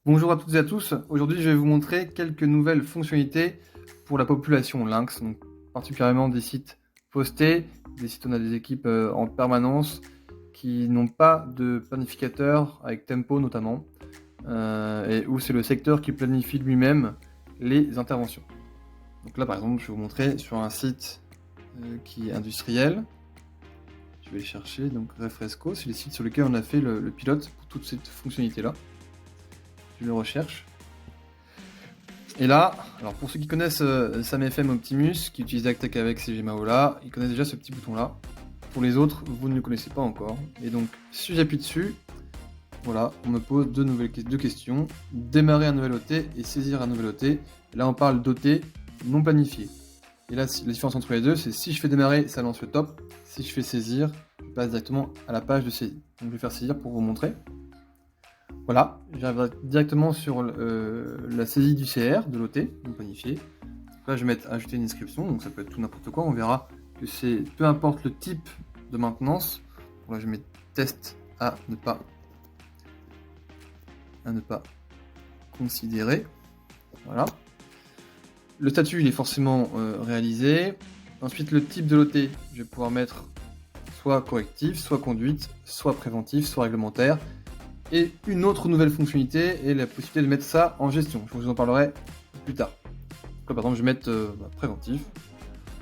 Bonjour à toutes et à tous. Aujourd'hui, je vais vous montrer quelques nouvelles fonctionnalités pour la population Lynx, donc particulièrement des sites postés, des sites où on a des équipes en permanence qui n'ont pas de planificateur avec Tempo notamment, et où c'est le secteur qui planifie lui-même les interventions. Donc là, par exemple, je vais vous montrer sur un site qui est industriel. Je vais chercher donc Refresco, c'est les sites sur lesquels on a fait le pilote pour toute cette fonctionnalité-là. Je le recherche. Et là, alors pour ceux qui connaissent SamFM Optimus, qui utilisent ACTech avec CGMAO-là, ils connaissent déjà ce petit bouton-là. Pour les autres, vous ne le connaissez pas encore. Et donc, si j'appuie dessus, voilà, on me pose deux questions. Démarrer un nouvel OT et saisir un nouvel OT. Et là, on parle d'OT non planifié. Et là, la différence entre les deux, c'est si je fais démarrer, ça lance le top. Si je fais saisir, je passe directement à la page de saisie. Donc, je vais faire saisir pour vous montrer. Voilà, j'arrive directement sur la saisie du CR, de l'OT, non planifié. Là, je vais mettre ajouter une inscription, donc ça peut être tout n'importe quoi. On verra que c'est peu importe le type de maintenance. Bon, là, je mets test à ne pas considérer. Voilà. Le statut, il est forcément réalisé. Ensuite, le type de l'OT, je vais pouvoir mettre soit correctif, soit conduite, soit préventif, soit réglementaire. Et une autre nouvelle fonctionnalité est la possibilité de mettre ça en gestion. Je vous en parlerai plus tard. Donc là, par exemple, je vais mettre préventif.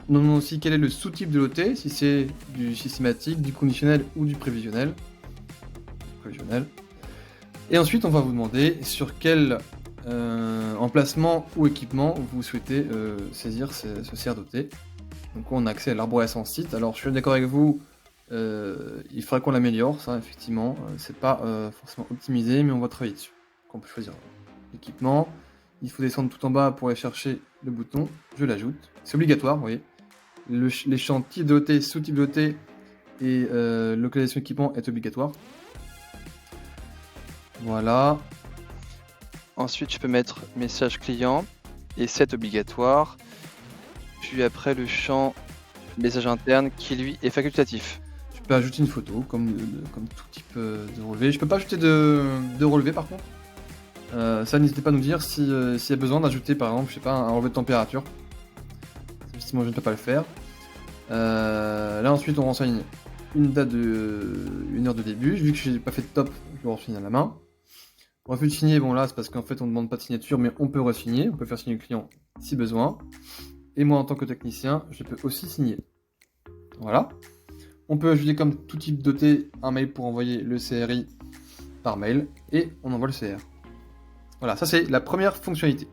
On demande aussi quel est le sous-type de l'OT, si c'est du systématique, du conditionnel ou du prévisionnel. Et ensuite, on va vous demander sur quel emplacement ou équipement vous souhaitez saisir ce CR d'OT. Donc on a accès à l'arborescence site. Alors je suis d'accord avec vous, il faudra qu'on l'améliore, ça effectivement. C'est pas forcément optimisé, mais on va travailler dessus. Donc on peut choisir l'équipement. Il faut descendre tout en bas pour aller chercher le bouton. Je l'ajoute. C'est obligatoire, vous voyez. Les champs type d'OT, sous-type d'OT et localisation équipement est obligatoire. Voilà. Ensuite, je peux mettre message client et set obligatoire. Puis après, le champ message interne qui lui est facultatif. Je peux ajouter une photo comme tout type de relevé. Je peux pas ajouter de relevé par contre. Ça, n'hésitez pas à nous dire s'il y a besoin d'ajouter par exemple, je sais pas, un relevé de température. Justement, je ne peux pas le faire. Là ensuite, on renseigne une date une heure de début. Vu que je n'ai pas fait de top, je le renseigne à la main. Refus de signer, bon là c'est parce qu'en fait on ne demande pas de signature, mais on peut re-signer. On peut faire signer le client si besoin. Et moi en tant que technicien, je peux aussi signer. Voilà. On peut ajouter comme tout type d'OT un mail pour envoyer le CRI par mail et on envoie le CR. Voilà, ça c'est la première fonctionnalité.